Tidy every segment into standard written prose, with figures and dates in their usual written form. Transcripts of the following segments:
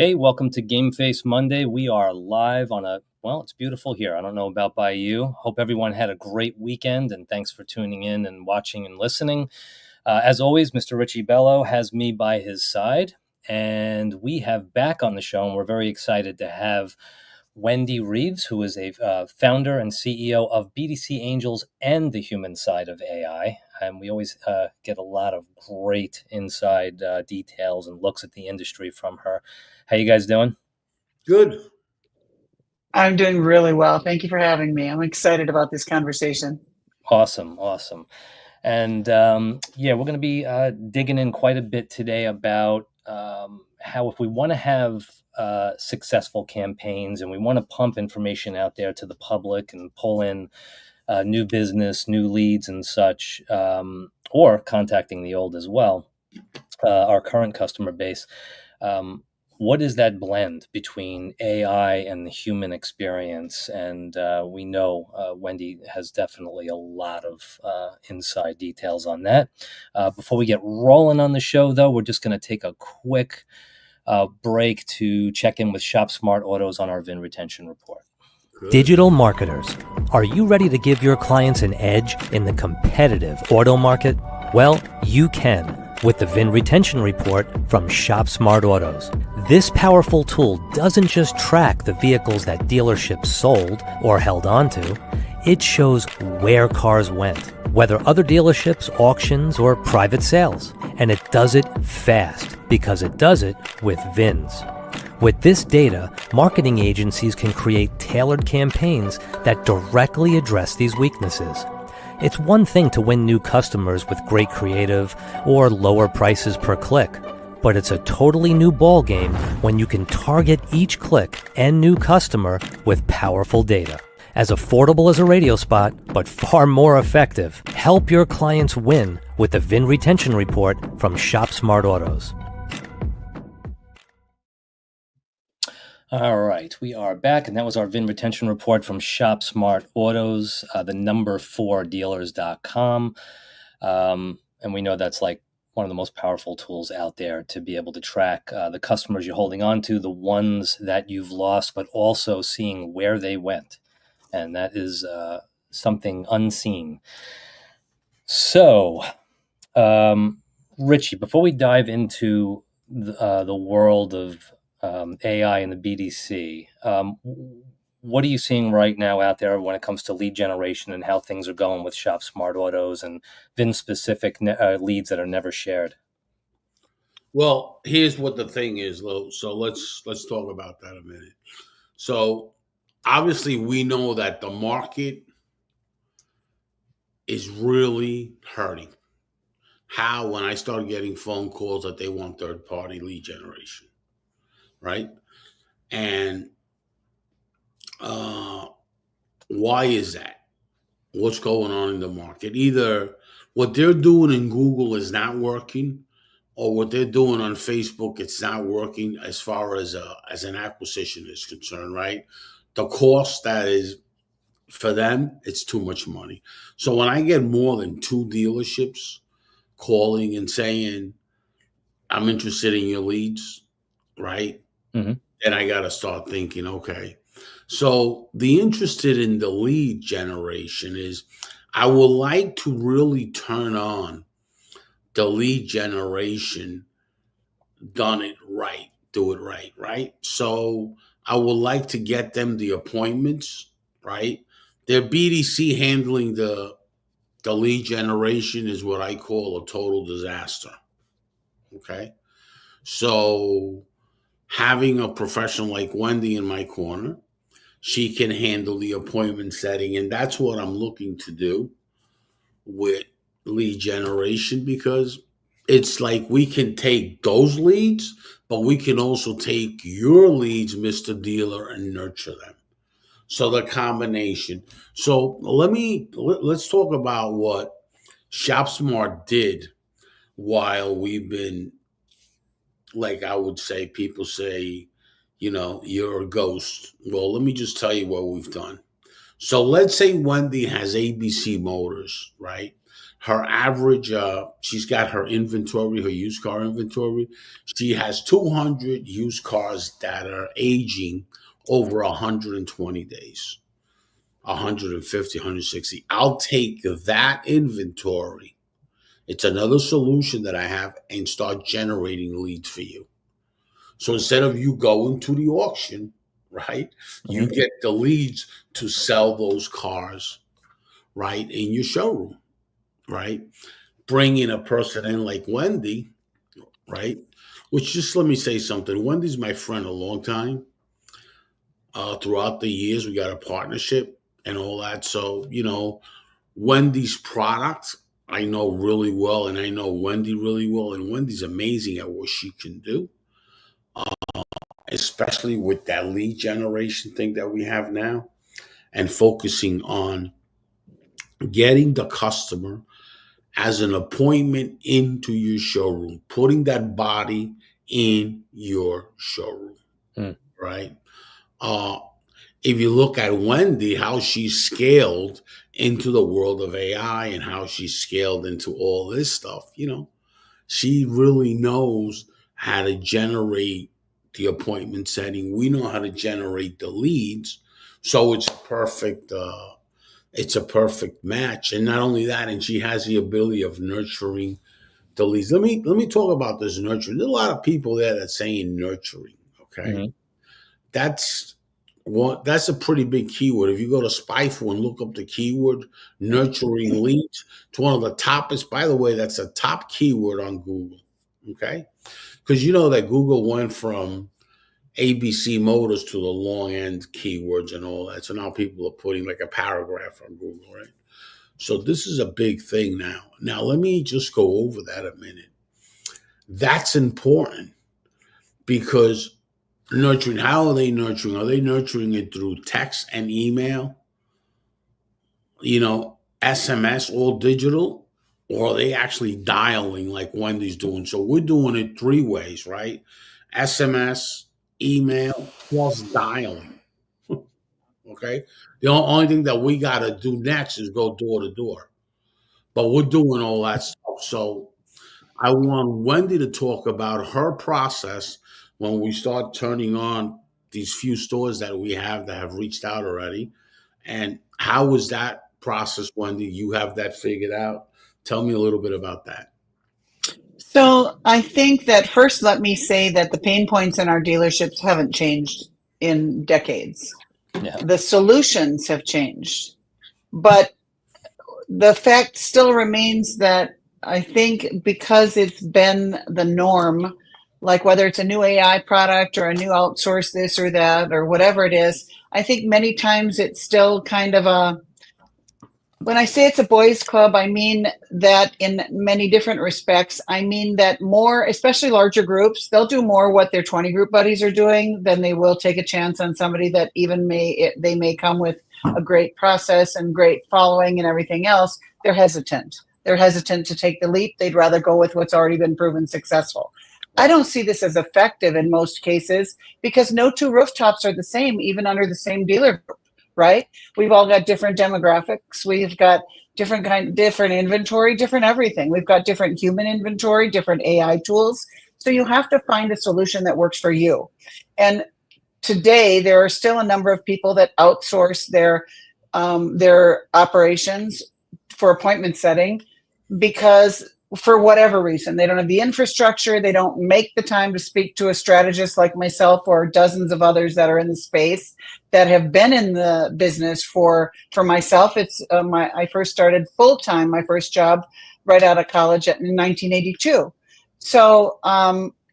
Hey, welcome to Game Face Monday. We are live on it's beautiful here. I don't know about by you. Hope everyone had a great weekend, and thanks for tuning in and watching and listening. As always, Mr. Richie Bello has me by his side, and we have back on the show, and we're very excited to have Wendy Reeves, who is a founder and CEO of BDC Angels and the human side of AI. And we always get a lot of great inside details and looks at the industry from her. How you guys doing? Good. I'm doing really well. Thank you for having me. I'm excited about this conversation. Awesome. And we're going to be digging in quite a bit today about how if we want to have successful campaigns and we want to pump information out there to the public and pull in new business, new leads and such, or contacting the old as well, our current customer base, what is that blend between AI and the human experience? And we know Wendy has definitely a lot of inside details on that. Before we get rolling on the show, though, we're just going to take a quick break to check in with Shop Smart Autos on our VIN retention report. Digital marketers, are you ready to give your clients an edge in the competitive auto market? Well, you can with the VIN retention report from Shop Smart Autos. This powerful tool doesn't just track the vehicles that dealerships sold or held onto, it shows where cars went, whether other dealerships, auctions, or private sales. And it does it fast because it does it with VINs. With this data, marketing agencies can create tailored campaigns that directly address these weaknesses. It's one thing to win new customers with great creative or lower prices per click, but it's a totally new ballgame when you can target each click and new customer with powerful data. As affordable as a radio spot, but far more effective. Help your clients win with the VIN retention report from Shop Smart Autos. All right, we are back, and that was our VIN retention report from Shop Smart Autos, the number 4dealers.com. And we know that's like one of the most powerful tools out there to be able to track the customers you're holding on to, the ones that you've lost, but also seeing where they went. And that is something unseen. So, Richie, before we dive into the world of AI and the BDC, what are you seeing right now out there when it comes to lead generation and how things are going with Shop Smart Autos and VIN-specific leads that are never shared? Well, here's what the thing is, Lou. So let's talk about that a minute. So obviously we know that the market is really hurting. How? When I start getting phone calls that they want third-party lead generation, right? And why is that? What's going on in the market? Either what they're doing in Google is not working, or what they're doing on Facebook, it's not working as far as an acquisition is concerned, right? The cost that is for them, it's too much money. So when I get more than two dealerships calling and saying, I'm interested in your leads, right? Mm-hmm. Then I got to start thinking, okay. So the interested in the lead generation is I would like to really turn on the lead generation, do it right, right? So I would like to get them the appointments, right? Their BDC handling the lead generation is what I call a total disaster. Okay. So having a professional like Wendy in my corner, she can handle the appointment setting. And that's what I'm looking to do with lead generation, because it's like we can take those leads, but we can also take your leads, Mr. Dealer, and nurture them. So the combination. So let's talk about what ShopSmart did while we've been, like I would say, people say, you're a ghost. Well, let me just tell you what we've done. So let's say Wendy has ABC Motors, right? her average, she's got her inventory, her used car inventory. She has 200 used cars that are aging over 120 days, 150, 160. I'll take that inventory. It's another solution that I have, and start generating leads for you. So instead of you going to the auction, right, you get the leads to sell those cars, right, in your showroom, right? Bring in a person in like Wendy, right? Which, just let me say something. Wendy's my friend a long time. Throughout the years, we got a partnership and all that. So, Wendy's product, I know really well, and I know Wendy really well. And Wendy's amazing at what she can do, especially with that lead generation thing that we have now, and focusing on getting the customer as an appointment into your showroom, putting that body in your showroom, right? If you look at Wendy, how she scaled into the world of AI and how she scaled into all this stuff, she really knows how to generate the appointment setting. We know how to generate the leads. So it's a perfect match. And not only that, and she has the ability of nurturing the leads. Let me talk about this nurturing. There's a lot of people there that's saying nurturing. Okay. That's a pretty big keyword. If you go to Spyful and look up the keyword nurturing leads, it's one of the toppest. By the way, that's a top keyword on Google. Okay. Because you know that Google went from ABC Motors to the long end keywords and all that. So now people are putting like a paragraph on Google, right? So this is a big thing now. Now, let me just go over that a minute. That's important because nurturing, how are they nurturing? Are they nurturing it through text and email? SMS, all digital? Or are they actually dialing like Wendy's doing? So we're doing it three ways, right? SMS, email, plus dialing. Okay? The only thing that we got to do next is go door to door. But we're doing all that stuff. So I want Wendy to talk about her process when we start turning on these few stores that we have that have reached out already. And how was that process, Wendy? You have that figured out? Tell me a little bit about that. So I think that first, let me say that the pain points in our dealerships haven't changed in decades. Yeah. The solutions have changed, but the fact still remains that I think because it's been the norm, like whether it's a new AI product or a new outsource this or that or whatever it is, I think many times it's still kind of when I say it's a boys' club, I mean that in many different respects. I mean that more, especially larger groups, they'll do more what their 20 group buddies are doing than they will take a chance on somebody that even they may come with a great process and great following and everything else. They're hesitant. They're hesitant to take the leap. They'd rather go with what's already been proven successful. I don't see this as effective in most cases because no two rooftops are the same, even under the same dealer group. Right? We've all got different demographics. We've got different inventory, different everything. We've got different human inventory, different AI tools. So you have to find a solution that works for you. And today, there are still a number of people that outsource their operations for appointment setting because for whatever reason, they don't have the infrastructure. They don't make the time to speak to a strategist like myself or dozens of others that are in the space that have been in the business for myself. It's I first started full time, my first job right out of college in 1982. So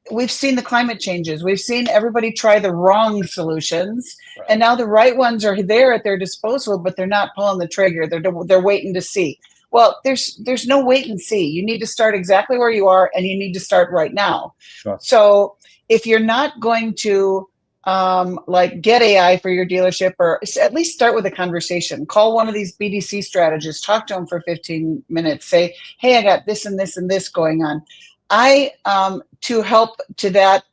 we've seen the climate changes. We've seen everybody try the wrong solutions, and now the right ones are there at their disposal, but they're not pulling the trigger. They're waiting to see. Well, there's no wait and see. You need to start exactly where you are, and you need to start right now. Sure. So if you're not going to get AI for your dealership, or at least start with a conversation, call one of these BDC strategists, talk to them for 15 minutes, say, hey, I got this and this and this going on. To help to that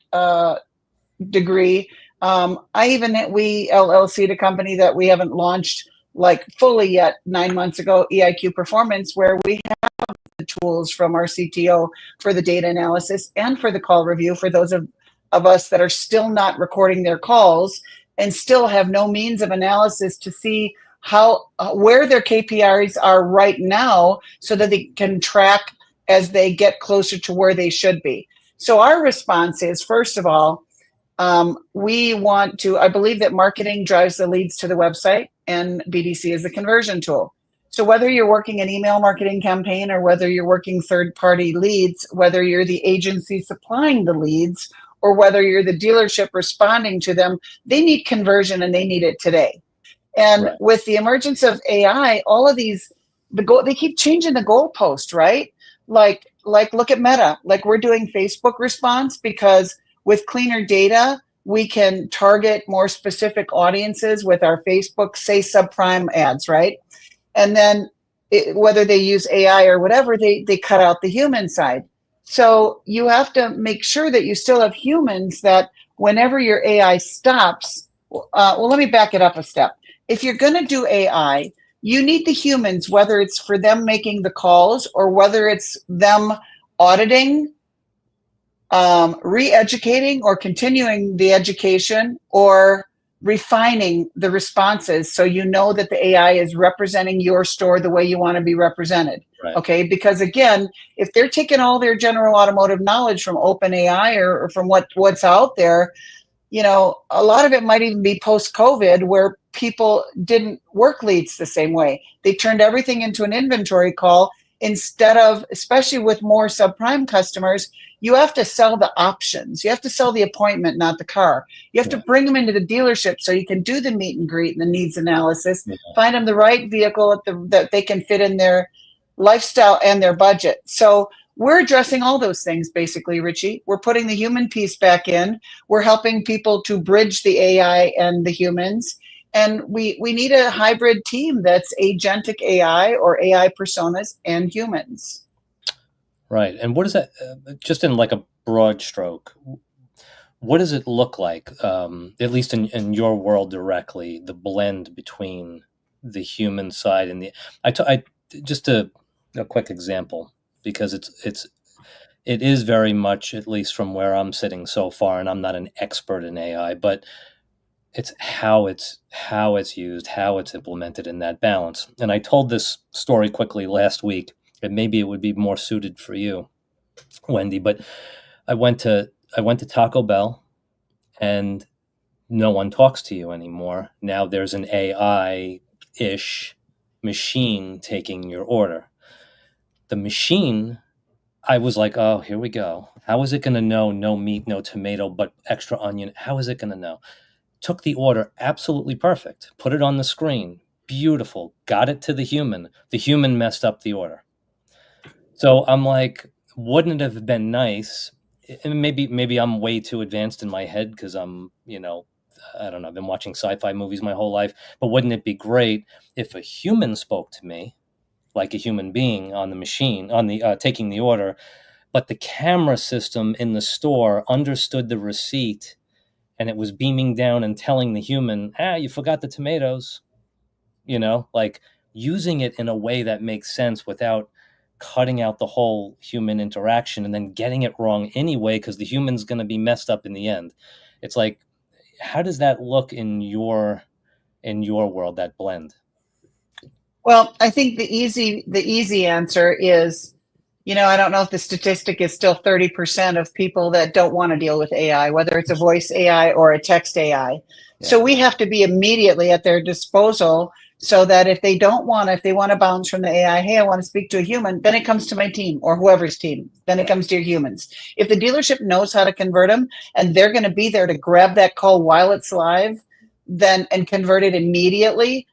degree, we LLC'd a company that we haven't launched like fully yet 9 months ago, EIQ Performance, where we have tools from our CTO for the data analysis and for the call review for those of us that are still not recording their calls and still have no means of analysis to see how where their KPIs are right now so that they can track as they get closer to where they should be. So our response is, first of all, we want to, I believe that marketing drives the leads to the website and BDC is a conversion tool. So whether you're working an email marketing campaign or whether you're working third-party leads, whether you're the agency supplying the leads or whether you're the dealership responding to them, they need conversion and they need it today. And Right. with the emergence of AI, all of these, they keep changing the goalpost, right? Like look at Meta. Like we're doing Facebook response because with cleaner data, we can target more specific audiences with our Facebook, say, subprime ads, right? And then whether they use AI or whatever, they cut out the human side. So you have to make sure that you still have humans that whenever your AI stops, well, let me back it up a step. If you're going to do AI, you need the humans, whether it's for them making the calls or whether it's them auditing, re-educating or continuing the education or refining the responses so you know that the AI is representing your store the way you want to be represented. Right. Okay, because again, if they're taking all their general automotive knowledge from OpenAI or from what's out there, you know, a lot of it might even be post-COVID where people didn't work leads the same way. They turned everything into an inventory call instead of, especially with more subprime customers, you have to sell the options. You have to sell the appointment, not the car. You have to bring them into the dealership so you can do the meet and greet and the needs analysis, find them the right vehicle that they can fit in their lifestyle and their budget. So we're addressing all those things, basically, Richie. We're putting the human piece back in. We're helping people to bridge the AI and the humans. And we need a hybrid team that's agentic AI or AI personas and humans. Right. And what is that, just in like a broad stroke, what does it look like, at least in your world directly, the blend between the human side and just a quick example, because it is very much, at least from where I'm sitting so far, and I'm not an expert in AI, but it's how it's used, how it's implemented in that balance. And I told this story quickly last week, and maybe it would be more suited for you, Wendy, but I went to Taco Bell and no one talks to you anymore. Now there's an AI-ish machine taking your order. The machine, I was like, oh, here we go. How is it going to know no meat, no tomato, but extra onion? How is it going to know? Took the order absolutely perfect. Put it on the screen. Beautiful. Got it to the human. The human messed up the order. So I'm like, wouldn't it have been nice? And maybe I'm way too advanced in my head because I'm, I don't know, I've been watching sci-fi movies my whole life. But wouldn't it be great if a human spoke to me, like a human being on the machine, on the taking the order, but the camera system in the store understood the receipt and it was beaming down and telling the human, you forgot the tomatoes, like using it in a way that makes sense without cutting out the whole human interaction and then getting it wrong anyway, because the human's going to be messed up in the end. It's like, how does that look in your world, that blend? Well, I think the easy answer is, I don't know if the statistic is still 30% of people that don't want to deal with AI, whether it's a voice AI or a text AI. Yeah. So we have to be immediately at their disposal so that if they want to bounce from the AI, hey, I want to speak to a human, then it comes to my team or whoever's team. Then it comes to your humans. If the dealership knows how to convert them and they're going to be there to grab that call while it's live, and convert it immediately,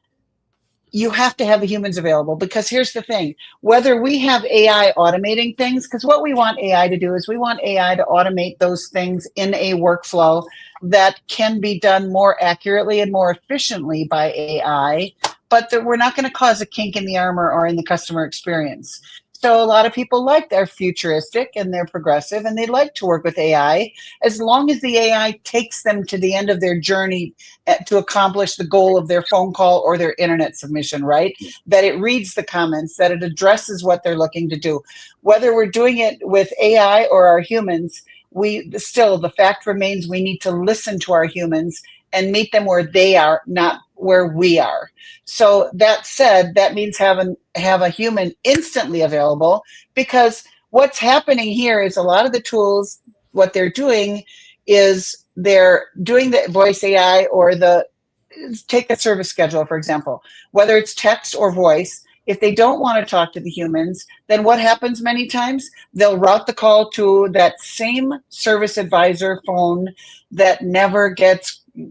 you have to have the humans available, because here's the thing, whether we have AI automating things, because what we want AI to do is we want AI to automate those things in a workflow that can be done more accurately and more efficiently by AI, but that we're not going to cause a kink in the armor or in the customer experience. So a lot of people like they're futuristic and they're progressive and they like to work with AI as long as the AI takes them to the end of their journey to accomplish the goal of their phone call or their internet submission, right? That it reads the comments, that it addresses what they're looking to do. Whether we're doing it with AI or our humans, the fact remains we need to listen to our humans and meet them where they are, not where we are. So that said, that means have a human instantly available, because what's happening here is a lot of the tools, what they're doing is they're doing the voice AI or take the service schedule, for example, whether it's text or voice. If they don't want to talk to the humans, then what happens many times? They'll route the call to that same service advisor phone that never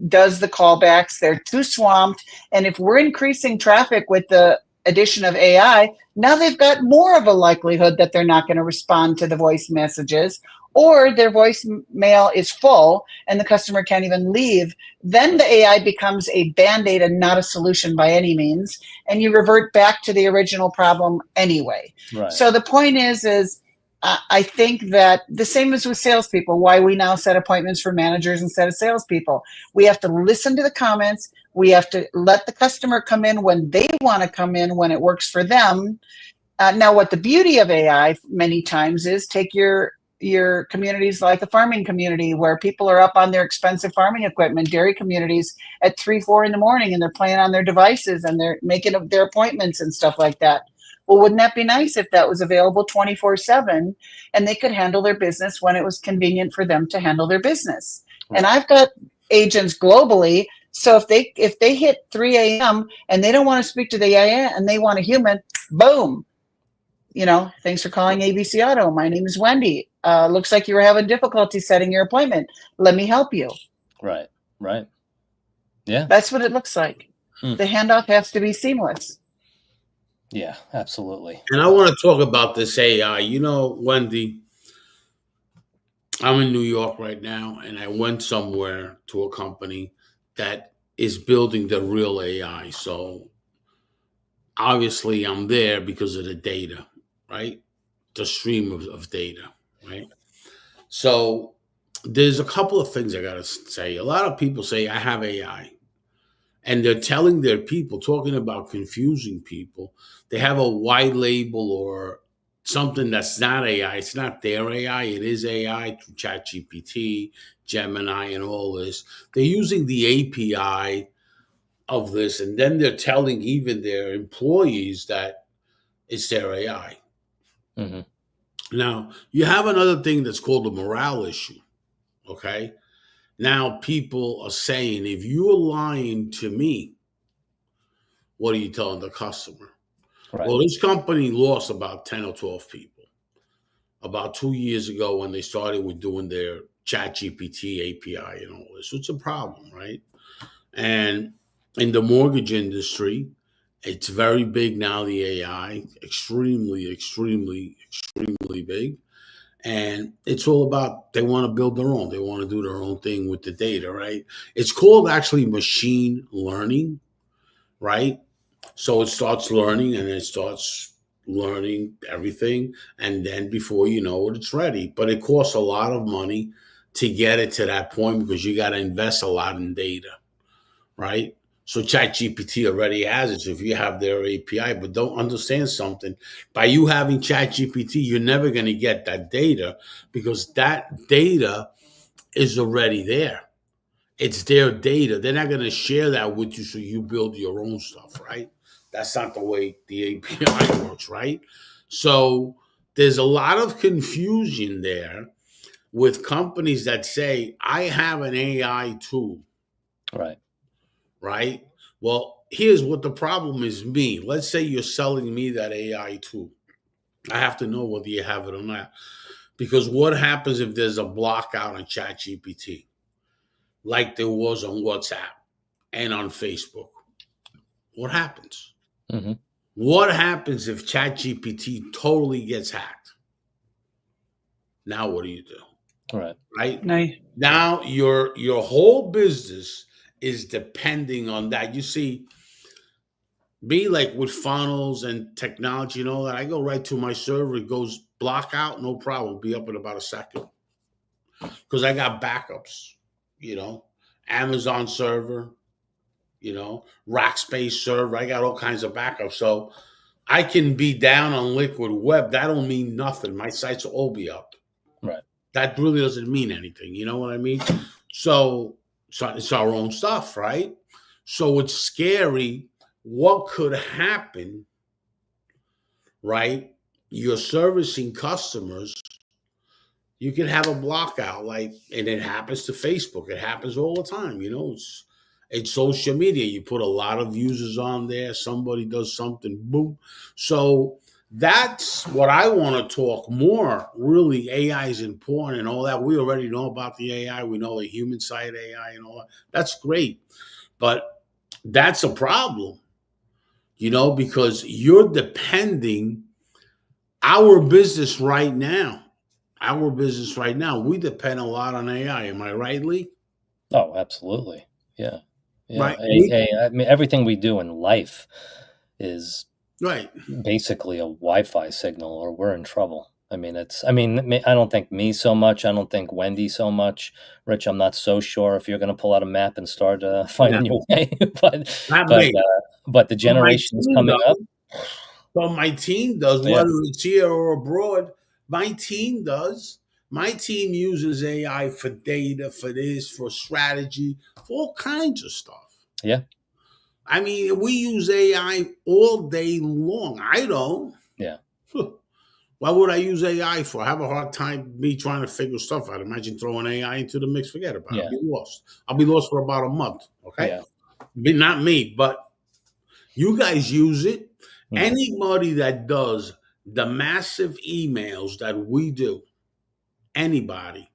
does the callbacks. They're too swamped. And if we're increasing traffic with the addition of AI, now they've got more of a likelihood that they're not going to respond to the voice messages, or their voicemail is full and the customer can't even leave. Then the AI becomes a Band-Aid and not a solution by any means. And you revert back to the original problem anyway. Right. So the point is I think that the same as with salespeople, why we now set appointments for managers instead of salespeople. We have to listen to the comments. We have to let the customer come in when they want to come in, when it works for them. Now, what the beauty of AI many times is, take your communities like a farming community where people are up on their expensive farming equipment, dairy communities at 3-4 in the morning, and they're playing on their devices and they're making their appointments and stuff like that. Well, wouldn't that be nice if that was available 24/7 and they could handle their business when it was convenient for them to handle their business? Right. And I've got agents globally. So if they hit 3 a.m. and they don't want to speak to the AI and they want a human, boom. Thanks for calling ABC Auto. My name is Wendy. Looks like you were having difficulty setting your appointment. Let me help you. Right. Yeah. That's what it looks like. The handoff has to be seamless. Yeah, absolutely. And I want to talk about this AI. Wendy, I'm in New York right now, and I went somewhere to a company that is building the real AI. So obviously I'm there because of the data, right? The stream of data, right? So there's a couple of things I got to say. A lot of people say, I have AI. And they're telling their people, talking about confusing people. They have a white label or something that's not AI. It's not their AI. It is AI through ChatGPT, Gemini, and all this. They're using the API of this, and then they're telling even their employees that it's their AI. Mm-hmm. Now, you have another thing that's called a morale issue, okay? Now people are saying, if you're lying to me, what are you telling the customer? Right. Well, this company lost about 10 or 12 people about 2 years ago when they started with doing their ChatGPT API and all this. It's a problem, right? And in the mortgage industry, it's very big now, the AI, extremely, extremely, extremely big. And it's all about, they want to build their own. They want to do their own thing with the data, right? It's called actually machine learning, right? So it starts learning and it starts learning everything. And then before you know it, it's ready. But it costs a lot of money to get it to that point because you got to invest a lot in data, right? So ChatGPT already has it. So if you have their API, but don't understand something, by you having ChatGPT, you're never going to get that data because that data is already there. It's their data. They're not going to share that with you so you build your own stuff, right? That's not the way the API works, right? So there's a lot of confusion there with companies that say, I have an AI tool. Right? Well, here's what the problem is me. Let's say you're selling me that AI tool. I have to know whether you have it or not. Because what happens if there's a block out on ChatGPT, like there was on WhatsApp and on Facebook? What happens? Mm-hmm. What happens if ChatGPT totally gets hacked? Now what do you do? Right? Now your whole business is depending on that. You see, B, like with funnels and technology and all that, I go right to my server. It goes block out, no problem. Be up in about a second because I got backups. You know, Amazon server. You know, Rackspace server. I got all kinds of backups, so I can be down on Liquid Web. That don't mean nothing. My sites will all be up. Right. That really doesn't mean anything. You know what I mean? So it's our own stuff, right? So it's scary. What could happen, right? You're servicing customers. You can have a block out, like, and it happens to Facebook. It happens all the time. You know, it's social media. You put a lot of users on there. Somebody does something, boom. So that's what I want to talk more. Really, AI is important and all that. We already know about the AI. We know the human side AI and all that. That's great. But that's a problem, you know, because you're depending our business right now. We depend a lot on AI. Am I right, Lee? Oh, absolutely. Yeah. Yeah. Right. I mean, everything we do in life is Right. basically a Wi-Fi signal, or we're in trouble. I mean, I don't think me so much. I don't think Wendy so much. Rich, I'm not so sure if you're going to pull out a map and start finding your way. but the generations coming up. So my team does, whether it's here or abroad. My team does. My team uses AI for data, for this, for strategy, for all kinds of stuff. Yeah. I mean, we use AI all day long. I don't. Yeah. Why would I use AI for? I have a hard time me trying to figure stuff out. Imagine throwing AI into the mix. Forget about it. I'll be lost. I'll be lost for about a month. Okay. Yeah. Not me, but you guys use it. Mm-hmm. Anybody that does the massive emails that we do, anybody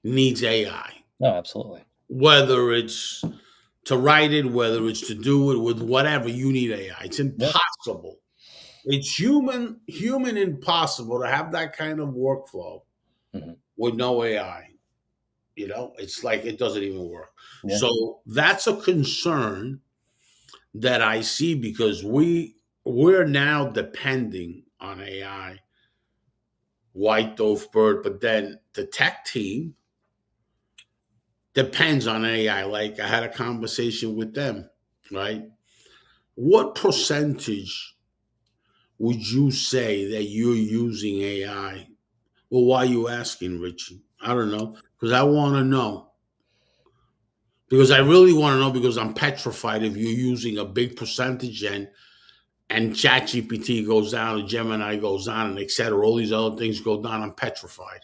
needs AI. Oh, absolutely. Whether it's to write it, whether it's to do it with whatever, you need AI. It's impossible. Yeah. It's human impossible to have that kind of workflow with no AI. You know, it's like it doesn't even work. Yeah. So that's a concern that I see because we're now depending on AI, White Dove Bird, but then the tech team depends on AI. Like I had a conversation with them, right? What percentage would you say that you're using AI? Well, why are you asking, Richie? I don't know, because I want to know. Because I really want to know, because I'm petrified if you're using a big percentage and ChatGPT goes down, and Gemini goes down, and et cetera. All these other things go down. I'm petrified.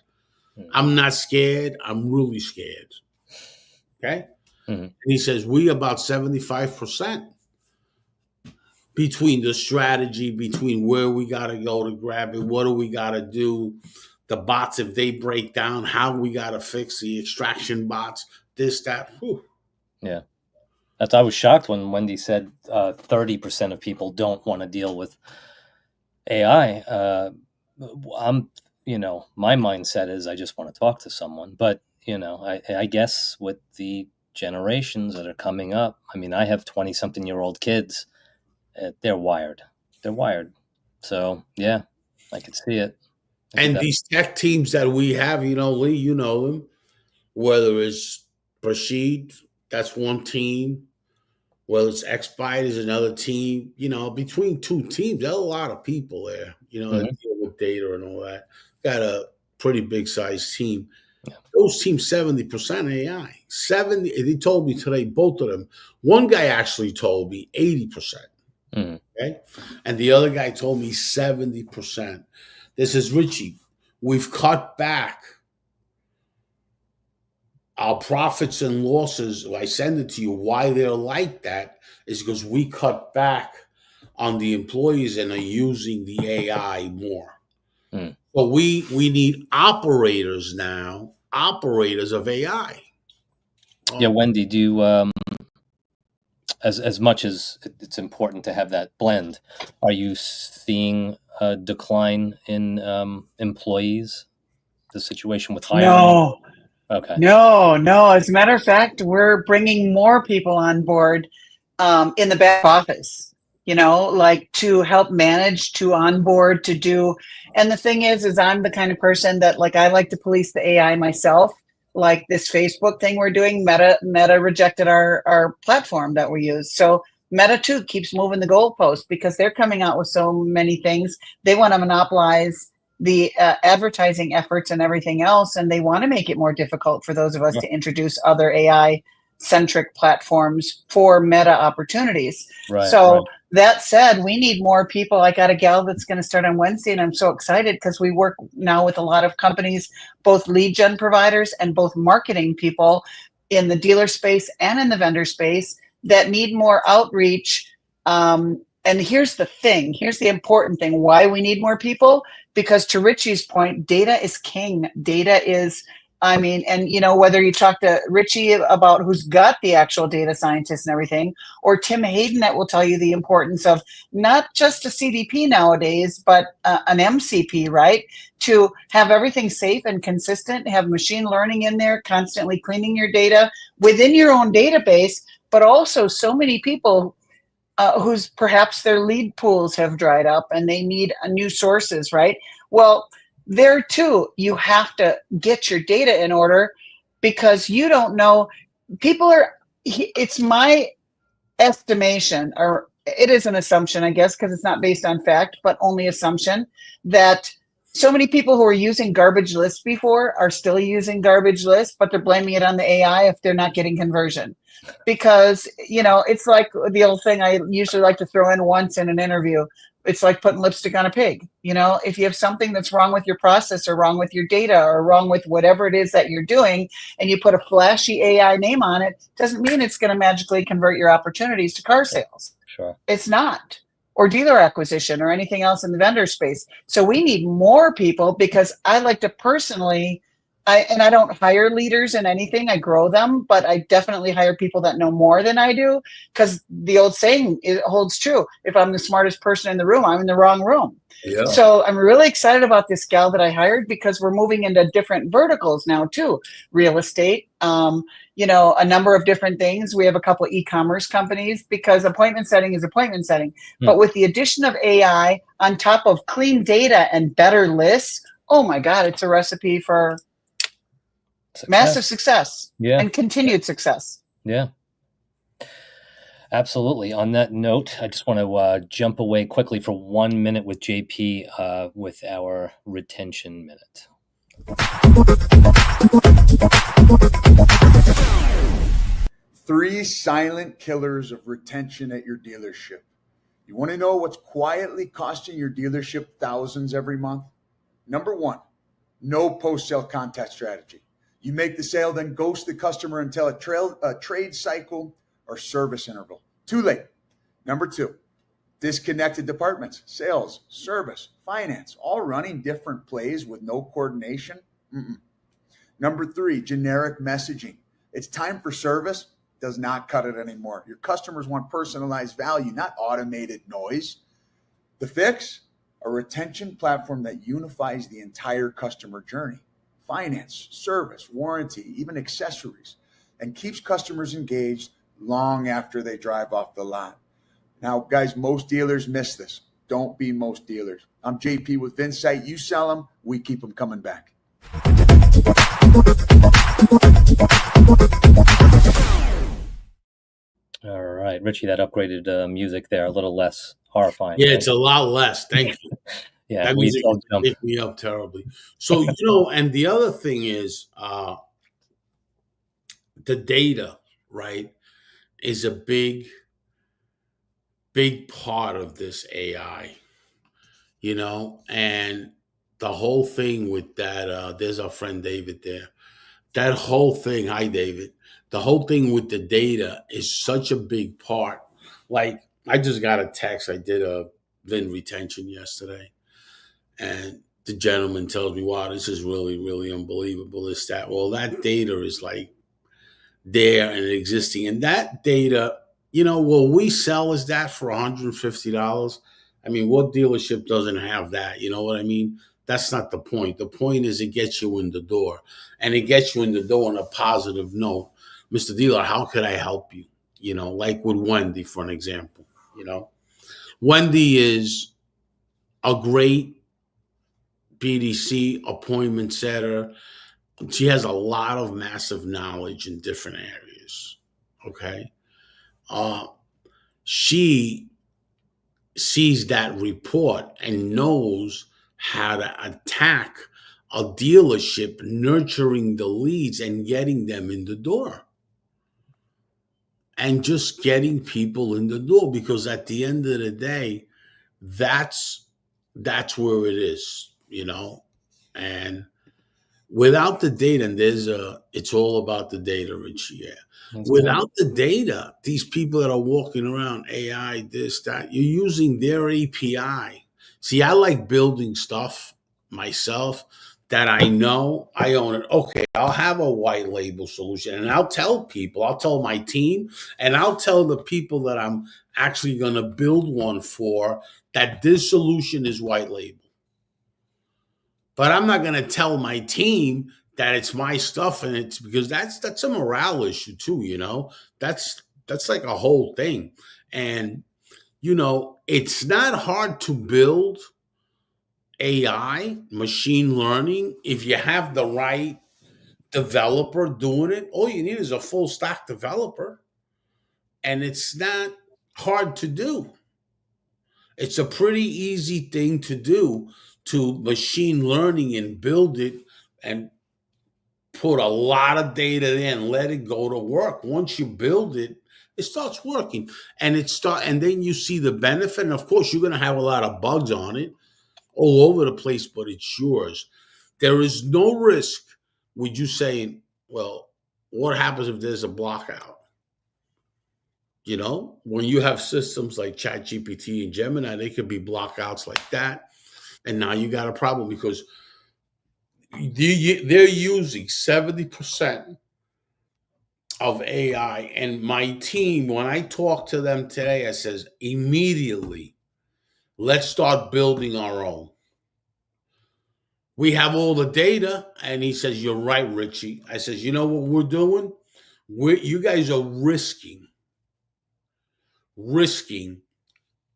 I'm not scared. I'm really scared. Okay? Mm-hmm. And he says, we about 75% between the strategy, between where we got to go to grab it, what do we got to do, the bots, if they break down, how we got to fix the extraction bots, this, that. Whew. Yeah. I was shocked when Wendy said 30% of people don't want to deal with AI. My mindset is I just want to talk to someone. But, I guess with the generations that are coming up, I mean, I have 20-something-year-old kids. They're wired. So, yeah, I could see it. And these tech teams that we have, Lee, you know them, whether it's Rashid, that's one team. Whether it's XByte is another team, between two teams, there's a lot of people there, that deal with data and all that. Got a pretty big size team. Yeah. Those teams, 70% AI. 70, they told me today, both of them. One guy actually told me 80%. Okay. And the other guy told me 70%. This is Richie. We've cut back our profits and losses. I send it to you. Why they're like that is because we cut back on the employees and are using the AI more. So we need operators now, operators of AI. Yeah, Wendy, do you, as much as it's important to have that blend, are you seeing a decline in employees? The situation with hiring? No. Okay. No. As a matter of fact, we're bringing more people on board in the back office. like to help manage, to onboard, to do. And the thing is I'm the kind of person that like, I like to police the AI myself. Like this Facebook thing we're doing, Meta rejected our platform that we use. So Meta too keeps moving the goalpost because they're coming out with so many things. They want to monopolize the advertising efforts and everything else, and they want to make it more difficult for those of us to introduce other AI centric platforms for meta opportunities. So that said, we need more people. I got a gal that's going to start on Wednesday, and I'm so excited because we work now with a lot of companies, both lead gen providers and both marketing people in the dealer space and in the vendor space that need more outreach. And here's the thing, here's the important thing, why we need more people, because to Richie's point, data is king. Data is, and whether you talk to Richie about who's got the actual data scientists and everything, or Tim Hayden that will tell you the importance of not just a CDP nowadays, but an MCP, right? To have everything safe and consistent, have machine learning in there, constantly cleaning your data within your own database, but also so many people whose perhaps their lead pools have dried up and they need new sources, right? Well, there too, you have to get your data in order because you don't know. It's my estimation, or it is an assumption, I guess, because it's not based on fact, but only assumption, that so many people who were using garbage lists before are still using garbage lists, but they're blaming it on the AI if they're not getting conversion. Because, it's like the old thing I usually like to throw in once in an interview. It's like putting lipstick on a pig. If you have something that's wrong with your process or wrong with your data or wrong with whatever it is that you're doing, and you put a flashy AI name on it, doesn't mean it's going to magically convert your opportunities to car sales. Sure. It's not. Or dealer acquisition or anything else in the vendor space. So we need more people because I like to personally, I don't hire leaders in anything, I grow them, but I definitely hire people that know more than I do, because the old saying, it holds true. If I'm the smartest person in the room, I'm in the wrong room. Yeah. So I'm really excited about this gal that I hired because we're moving into different verticals now too. Real estate, a number of different things. We have a couple of e-commerce companies because appointment setting is appointment setting. But with the addition of AI on top of clean data and better lists, oh my God, it's a recipe for massive success and continued success. Yeah. Absolutely. On that note, I just want to jump away quickly for 1 minute with JP with our retention minute. Three silent killers of retention at your dealership. You want to know what's quietly costing your dealership thousands every month? Number one, no post-sale contact strategy. You make the sale, then ghost the customer until a trade cycle or service interval. Too late. Number two, disconnected departments, sales, service, finance, all running different plays with no coordination. Number three, generic messaging. It's time for service. Does not cut it anymore. Your customers want personalized value, not automated noise. The fix, a retention platform that unifies the entire customer journey. Finance, service, warranty, even accessories, and keeps customers engaged long after they drive off the lot. Now, guys, most dealers miss this. Don't be most dealers. I'm JP with Vinsight. You sell them, we keep them coming back. All right, Richie, that upgraded music there, a little less horrifying. Yeah, right? It's a lot less. Thank you. Yeah, that music picked me up terribly. So, and the other thing is the data, right, is a big part of this AI, and the whole thing with that, there's our friend David there. That whole thing, hi, David. The whole thing with the data is such a big part. Like, I just got a text. I did a VIN retention yesterday. And the gentleman tells me, wow, this is really, really unbelievable. This, that. Well, that data is like there and existing. And that data, will we sell as that for $150? I mean, what dealership doesn't have that? You know what I mean? That's not the point. The point is it gets you in the door. And it gets you in the door on a positive note. Mr. Dealer, how could I help you? Like with Wendy, for an example, Wendy is a great BDC appointment setter. She has a lot of massive knowledge in different areas. Okay. Uh, she sees that report and knows how to attack a dealership, nurturing the leads and getting them in the door. And just getting people in the door, because at the end of the day, that's where it is, And without the data, and it's all about the data, Richie. Yeah. That's good. Without the data, these people that are walking around, AI, this, that, you're using their API. See, I like building stuff myself that I know I own it. Okay, I'll have a white label solution, and I'll tell my team, and I'll tell the people that I'm actually going to build one for, that this solution is white label. But I'm not going to tell my team that it's my stuff, and it's because that's a morale issue too. That's like a whole thing, and it's not hard to build AI, machine learning, if you have the right developer doing it. All you need is a full stack developer, and it's not hard to do. It's a pretty easy thing to do, to machine learning and build it and put a lot of data in, let it go to work. Once you build it, it starts working, and and then you see the benefit. And of course, you're going to have a lot of bugs on it all over the place, but it's yours. There is no risk with you saying, well, what happens if there's a blockout? When you have systems like ChatGPT and Gemini, they could be blockouts like that. And now you got a problem, because they're using 70% of AI. And my team, when I talk to them today, I says, immediately, let's start building our own. We have all the data. And he says, you're right, Richie. I says, you know what we're doing? You guys are risking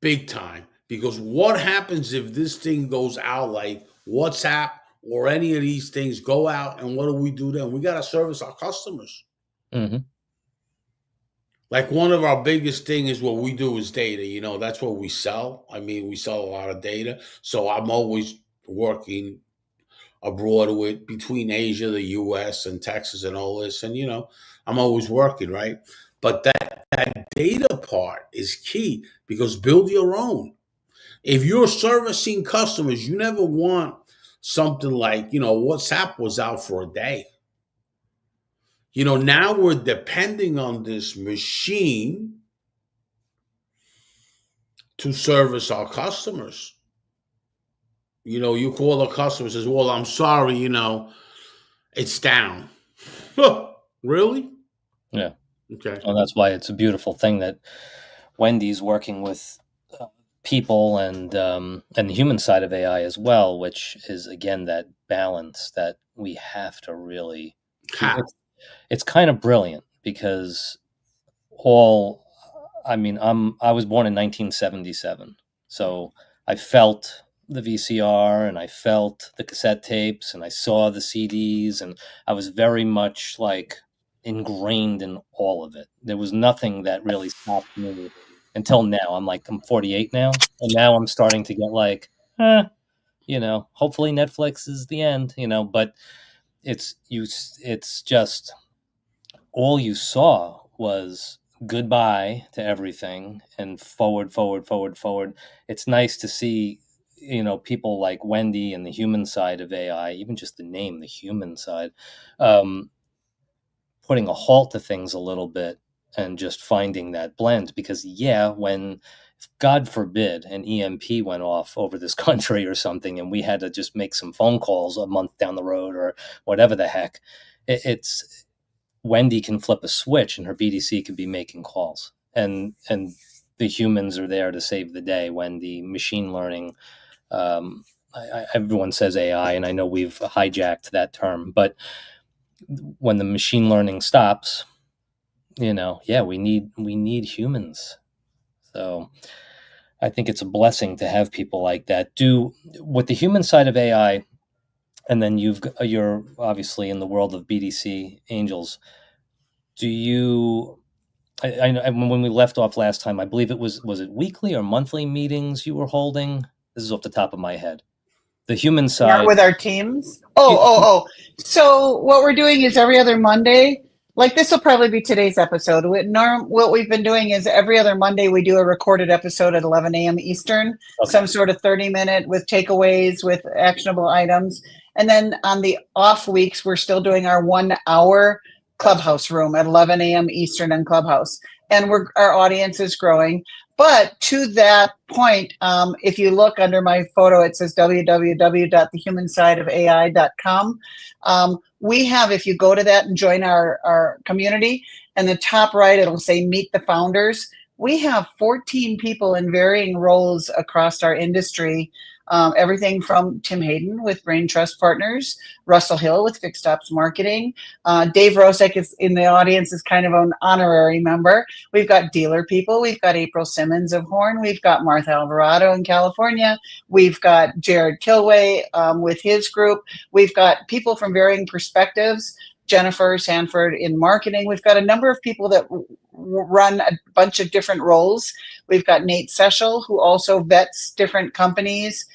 big time, because what happens if this thing goes out, like WhatsApp or any of these things go out, and what do we do then? We got to service our customers. Mm-hmm. Like, one of our biggest thing is what we do is data. That's what we sell. I mean, we sell a lot of data. So I'm always working abroad between Asia, the US, and Texas, and all this. And, I'm always working, right? But that data part is key, because build your own. If you're servicing customers, you never want something like, WhatsApp was out for a day. Now we're depending on this machine to service our customers. You call the customer and says, well, I'm sorry, it's down. Really? Yeah. Okay. Well, that's why it's a beautiful thing that Wendy's working with people and the human side of AI as well, which is, again, that balance that we have to really. It's kind of brilliant, because I was born in 1977, so I felt the VCR, and I felt the cassette tapes, and I saw the CDs, and I was very much like ingrained in all of it. There was nothing that really stopped me until now. I'm 48 now, and now I'm starting to get like, hopefully Netflix is the end, but it's just, all you saw was goodbye to everything and forward. It's nice to see, people like Wendy and the human side of AI, even just the name, the human side, putting a halt to things a little bit and just finding that blend. Because when, God forbid, an EMP went off over this country or something, and we had to just make some phone calls a month down the road or whatever the heck, it's Wendy can flip a switch and her BDC can be making calls, and the humans are there to save the day. When the machine learning, everyone says AI, and I know we've hijacked that term, but when the machine learning stops, we need humans. So I think it's a blessing to have people like that do with the human side of AI. And then you're obviously in the world of BDC Angels. Do you? I know when we left off last time, I believe it was it weekly or monthly meetings you were holding? This is off the top of my head. The human side. With our teams. You- Oh. So what we're doing is every other Monday, like this will probably be today's episode. What we've been doing is every other Monday we do a recorded episode at 11 a.m. Eastern, Okay. some sort of 30-minute with takeaways, with actionable items. And then on the off weeks, we're still doing our 1 hour Clubhouse room at 11 a.m. Eastern on Clubhouse. And our audience is growing. But to that point, if you look under my photo, it says www.thehumansideofai.com. We have, if you go to that and join our community, and the top right, it'll say Meet the Founders. We have 14 people in varying roles across our industry. Everything from Tim Hayden with Brain Trust Partners, Russell Hill with Fixed Ops Marketing. Dave Rosek is in the audience, is kind of an honorary member. We've got dealer people. We've got April Simmons of Horn. We've got Martha Alvarado in California. We've got Jared Kilway with his group. We've got people from varying perspectives. Jennifer Sanford in marketing. We've got a number of people that run a bunch of different roles. We've got Nate Seschel, who also vets different companies.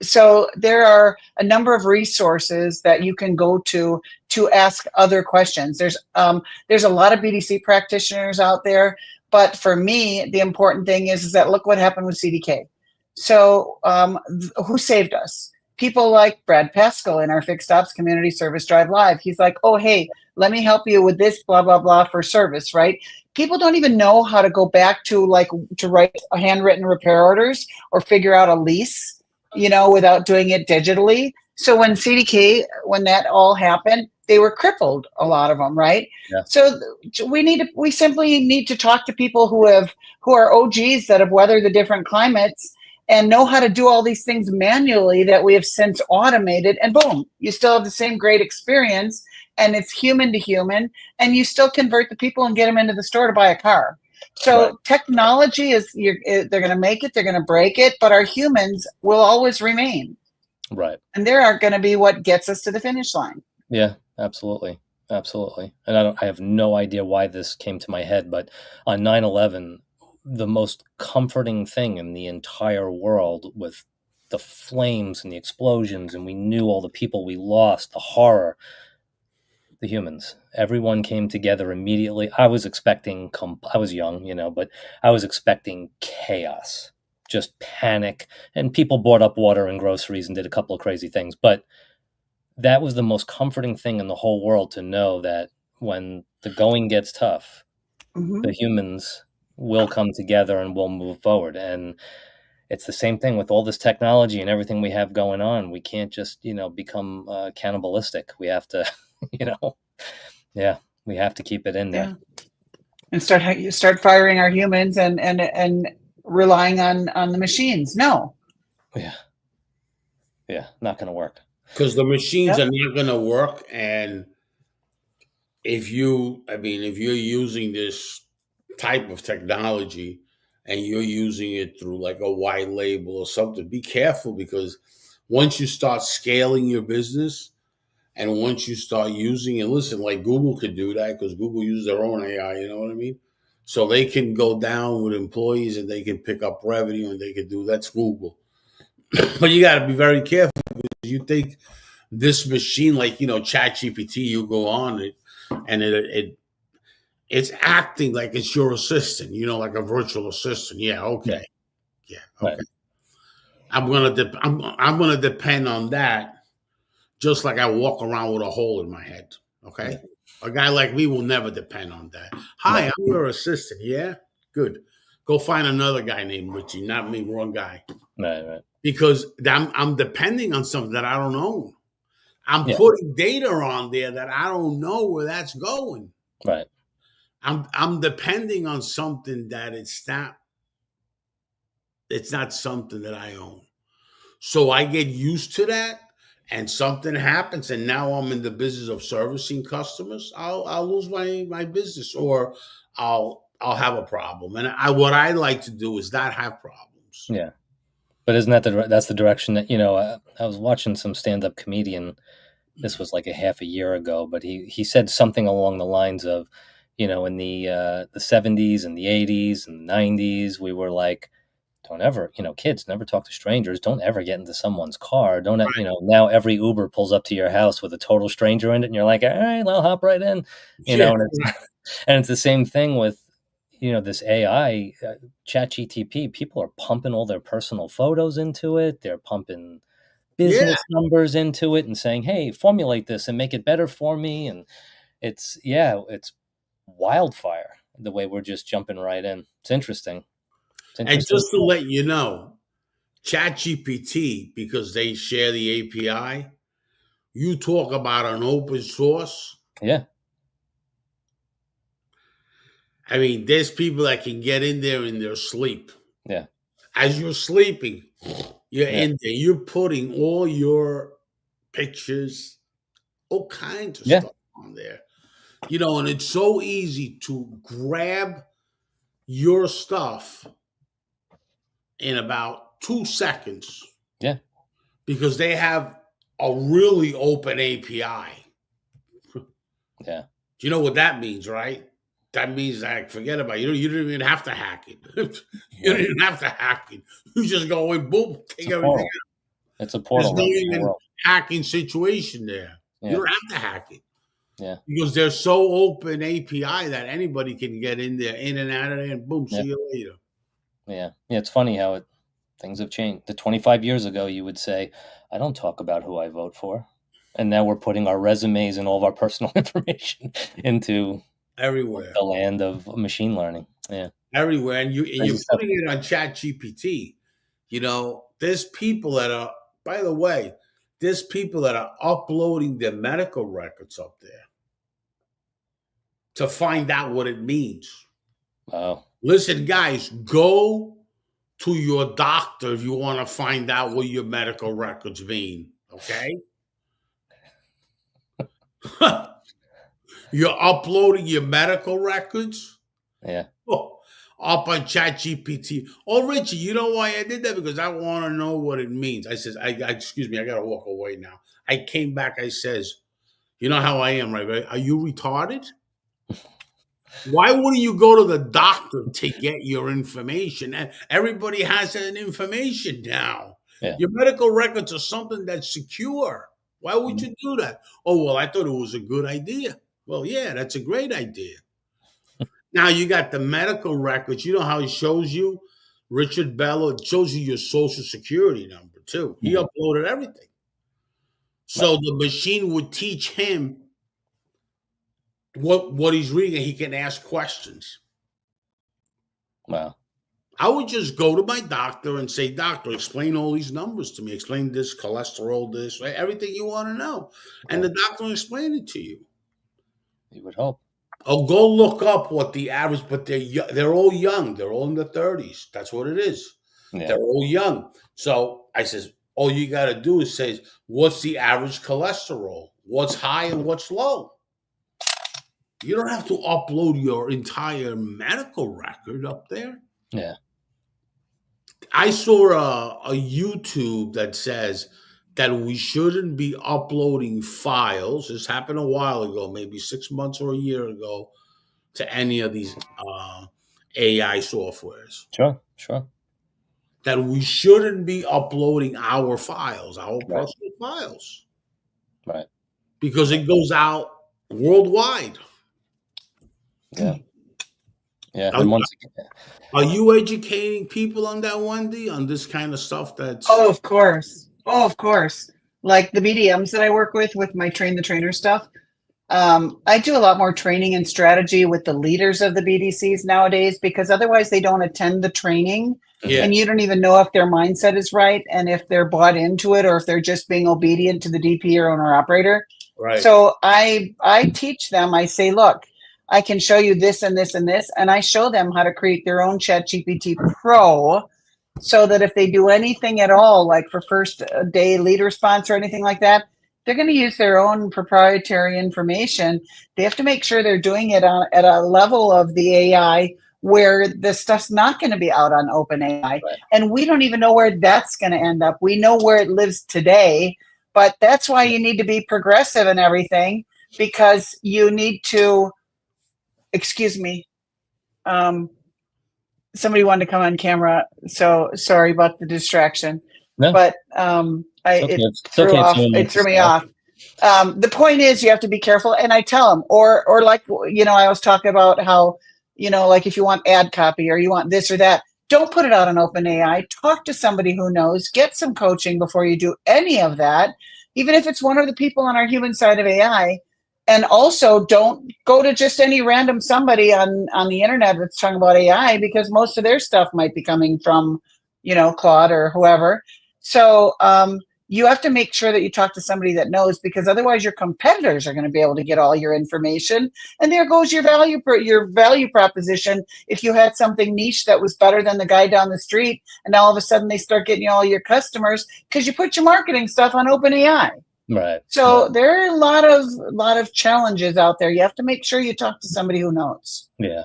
So there are a number of resources that you can go to ask other questions. There's a lot of BDC practitioners out there, but for me, the important thing is that look what happened with CDK. So who saved us? People like Brad Pascal in our Fixed Ops Community Service Drive Live. He's like, oh, hey, let me help you with this, blah, blah, blah, for service, right? People don't even know how to go back to write handwritten repair orders or figure out a lease, without doing it digitally. So when that all happened, they were crippled, a lot of them, right? Yeah. So we simply need to talk to people who are OGs that have weathered the different climates and know how to do all these things manually that we have since automated, and boom, you still have the same great experience, and it's human to human, and you still convert the people and get them into the store to buy a car. So Right. Technology they're going to make it, they're going to break it, but our humans will always remain. Right. And they are going to be what gets us to the finish line. Yeah, absolutely. Absolutely. And I have no idea why this came to my head, but on 9/11, the most comforting thing in the entire world, with the flames and the explosions, and we knew all the people we lost, the horror, the humans, everyone came together immediately. I was expecting, I was young, but I was expecting chaos, just panic, and people bought up water and groceries and did a couple of crazy things. But that was the most comforting thing in the whole world, to know that when the going gets tough, the humans will come together and we'll move forward. And it's the same thing with all this technology and everything we have going on. We can't just, become cannibalistic. We have to, we have to keep it in there. And start firing our humans and relying on the machines. No. Yeah, not going to work. Because the machines are not going to work. And if you're using this type of technology and you're using it through like a white label or something, be careful, because once you start scaling your business and once you start using it, listen, like Google could do that, because Google uses their own AI, you know what I mean? So they can go down with employees and they can pick up revenue and they can do, that's Google. But you got to be very careful, because you think this machine, like, ChatGPT, you go on it and it's acting like it's your assistant, like a virtual assistant. Yeah, okay. Yeah, okay. Right. I'm gonna depend on that, just like I walk around with a hole in my head. Okay, yeah. A guy like me will never depend on that. Hi, I'm your assistant. Yeah, good. Go find another guy named Richie, not me. Wrong guy. Right. Because I'm depending on something that I don't own. I'm putting data on there that I don't know where that's going. Right. I'm depending on something that it's not something that I own. So I get used to that, and something happens, and now I'm in the business of servicing customers. I'll lose my business, or I'll I'll have a problem. And what I like to do is not have problems. Yeah. But isn't that that's the direction that, I was watching some stand-up comedian. This was like a half a year ago, but he said something along the lines of, in the 70s and the 80s and 90s, we were like, don't ever, kids never talk to strangers. Don't ever get into someone's car. Don't, now every Uber pulls up to your house with a total stranger in it. And you're like, all right, I'll hop right in, and it's the same thing with, this AI, ChatGPT. People are pumping all their personal photos into it. They're pumping business numbers into it and saying, hey, formulate this and make it better for me. And it's wildfire the way we're just jumping right in. It's interesting. And just to let you know, ChatGPT, because they share the API, you talk about an open source. Yeah. I mean, there's people that can get in there in their sleep. Yeah. As you're sleeping, you're in there. You're putting all your pictures, all kinds of stuff on there. And it's so easy to grab your stuff in about 2 seconds. Yeah. Because they have a really open API. Yeah. Do you know what that means, right? That means forget about it. You don't even have to hack it. You don't even have to hack it. You just go in, boom, take everything out. It's a portal. There's no even hacking situation there. Yeah. You don't have to hack it. Yeah. Because they're so open API that anybody can get in there, in and out of there, and boom, see you later. Yeah. Yeah, it's funny how things have changed. 25 years ago, you would say, I don't talk about who I vote for. And now we're putting our resumes and all of our personal information into everywhere, the land of machine learning. Yeah. Everywhere. And you're putting it on ChatGPT. There's people that are, by the way, there's people that are uploading their medical records up there to find out what it means. Wow. Listen, guys, go to your doctor if you want to find out what your medical records mean, okay? You're uploading your medical records? Yeah. Up on ChatGPT. Oh, Richie, you know why I did that? Because I want to know what it means. I says, excuse me, I got to walk away now. I came back, I says, you know how I am, right? Are you retarded? Why wouldn't you go to the doctor to get your information? Everybody has that information now. Yeah. Your medical records are something that's secure. Why would you do that? Oh, well, I thought it was a good idea. Well, yeah, that's a great idea. Now you got the medical records. You know how it shows you, Richard Bello, it shows you your social security number too. He uploaded everything. So the machine would teach him what he's reading, and he can ask questions. Wow. I would just go to my doctor and say, doctor, explain all these numbers to me. Explain this, cholesterol, this, right? Everything you want to know. And the doctor will explain it to you. You would hope. Oh, go look up what the average, but they're all young. They're all in the 30s. That's what it is. Yeah. They're all young. So I says, all you got to do is say, what's the average cholesterol? What's high and what's low? You don't have to upload your entire medical record up there. Yeah. I saw a YouTube that says that we shouldn't be uploading files. This happened a while ago, maybe 6 months or a year ago, to any of these AI softwares. Sure. That we shouldn't be uploading our files, our personal files. Right. Because it goes out worldwide. Yeah. Yeah. Are you educating people on that, Wendy, on this kind of stuff? Oh, of course. Like the BDMs that I work with my train the trainer stuff. I do a lot more training and strategy with the leaders of the BDCs nowadays, because otherwise they don't attend the training and you don't even know if their mindset is right and if they're bought into it or if they're just being obedient to the DP or owner operator. Right. So I teach them, I say, look, I can show you this and this and this, and I show them how to create their own ChatGPT Pro, so that if they do anything at all, like for first day lead response or anything like that, they're going to use their own proprietary information. They have to make sure they're doing it at a level of the AI where the stuff's not going to be out on OpenAI. Right. And we don't even know where that's going to end up. We know where it lives today, but that's why you need to be progressive in everything, because you need to, excuse me, somebody wanted to come on camera, so sorry about the distraction. No. But It's threw okay. me off. The point is, you have to be careful, and I tell them, or like, I was talking about how, like if you want ad copy or you want this or that, don't put it out on OpenAI. Talk to somebody who knows. Get some coaching before you do any of that, even if it's one of the people on our human side of AI. And also, don't go to just any random somebody on the internet that's talking about AI, because most of their stuff might be coming from, Claude or whoever. So you have to make sure that you talk to somebody that knows, because otherwise your competitors are going to be able to get all your information, and there goes your value proposition. If you had something niche that was better than the guy down the street, and now all of a sudden they start getting you all your customers because you put your marketing stuff on OpenAI. Right. So there are a lot of challenges out there. You have to make sure you talk to somebody who knows. Yeah,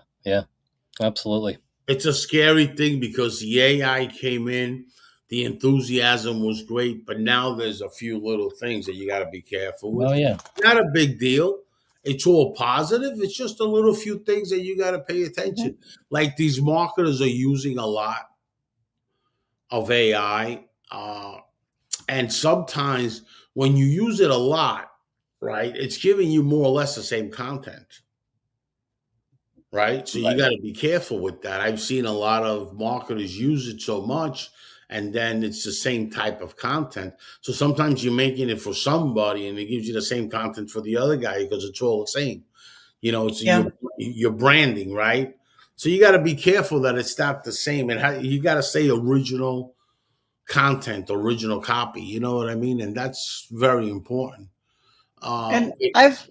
absolutely. It's a scary thing because the AI came in, the enthusiasm was great, but now there's a few little things that you got to be careful with. Oh yeah. Not a big deal. It's all positive. It's just a little few things that you got to pay attention. Like these marketers are using a lot of AI, and sometimes when you use it a lot, right, it's giving you more or less the same content, right? So you got to be careful with that. I've seen a lot of marketers use it so much, and then it's the same type of content. So sometimes you're making it for somebody, and it gives you the same content for the other guy because it's all the same. It's your branding, right? So you got to be careful that it's not the same, and you got to say original content, original copy. You know what I mean? And that's very important. And I've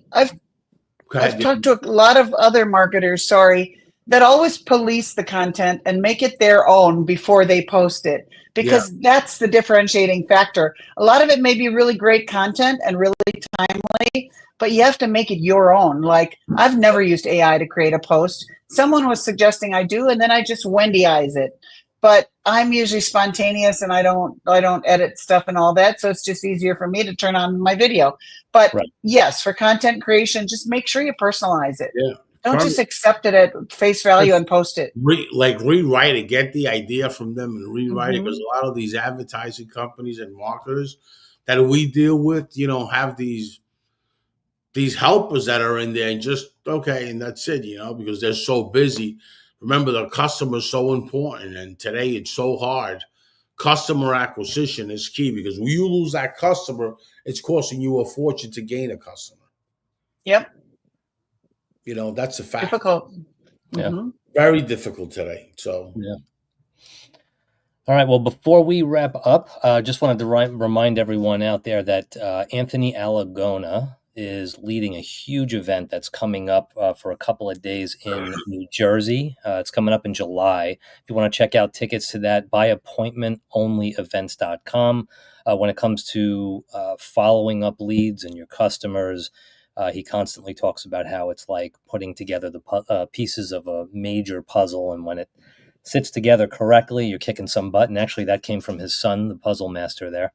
talked to a lot of other marketers, that always police the content and make it their own before they post it, because that's the differentiating factor. A lot of it may be really great content and really timely, but you have to make it your own. Like, I've never used AI to create a post. Someone was suggesting I do, and then I just Wendy-ize it. But I'm usually spontaneous, and I don't edit stuff and all that, so it's just easier for me to turn on my video. But yes, for content creation, just make sure you personalize it. Yeah. Don't just accept it at face value and post it. Rewrite it. Get the idea from them and rewrite it, because a lot of these advertising companies and marketers that we deal with, have these helpers that are in there and just, and that's it, because they're so busy. Remember, the customer is so important, and today it's so hard. Customer acquisition is key, because when you lose that customer, it's costing you a fortune to gain a customer. Yep. That's a fact. Difficult. Yeah. Very difficult today. So yeah. All right. Well, before we wrap up, just wanted to remind everyone out there that Anthony Alagona is leading a huge event that's coming up for a couple of days in New Jersey. It's coming up in July. If you want to check out tickets to that, buy appointmentonlyevents.com. When it comes to following up leads and your customers, he constantly talks about how it's like putting together the pieces of a major puzzle, and when it sits together correctly, you're kicking some butt. And actually, that came from his son, the puzzle master there.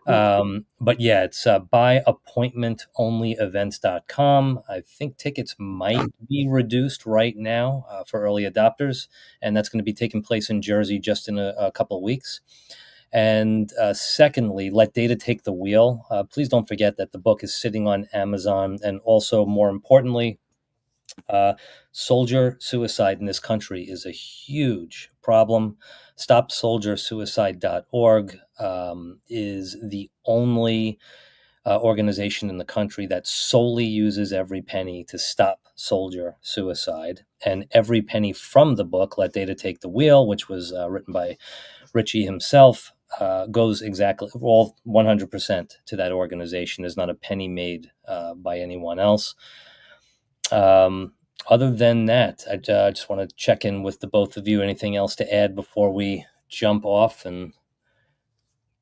But yeah, it's buyappointmentonlyevents.com. I think tickets might be reduced right now for early adopters, and that's going to be taking place in Jersey just in a couple of weeks. And secondly, Let Data Take the Wheel. Please don't forget that the book is sitting on Amazon, and also, more importantly, soldier suicide in this country is a huge problem. StopSoldierSuicide.org is the only organization in the country that solely uses every penny to stop soldier suicide. And every penny from the book, Let Data Take the Wheel, which was written by Richie himself, goes exactly all 100% to that organization. There's not a penny made by anyone else. Other than that, I just want to check in with the both of you. Anything else to add before we jump off and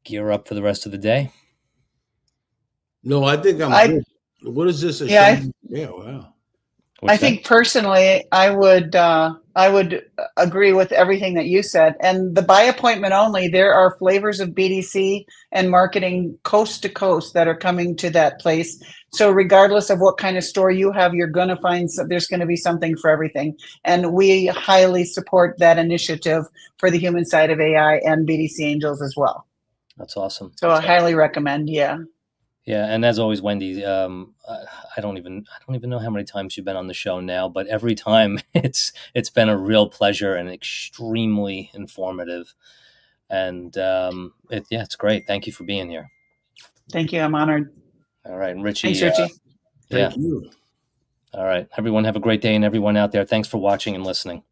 gear up for the rest of the day? No, I think I'm good. What is this? Wow. I think personally, I would I would agree with everything that you said. And the by appointment only, there are flavors of BDC and marketing coast to coast that are coming to that place. So regardless of what kind of store you have, you're going to find there's going to be something for everything. And we highly support that initiative for the human side of AI and BDC Angels as well. That's awesome. So That's I highly recommend. Yeah. Yeah, and as always, Wendy, I don't even know how many times you've been on the show now, but every time it's been a real pleasure and extremely informative. And it's great. Thank you for being here. Thank you. I'm honored. All right, and Richie. Thanks, Richie. Yeah. Thank you. All right, everyone have a great day, and everyone out there, thanks for watching and listening.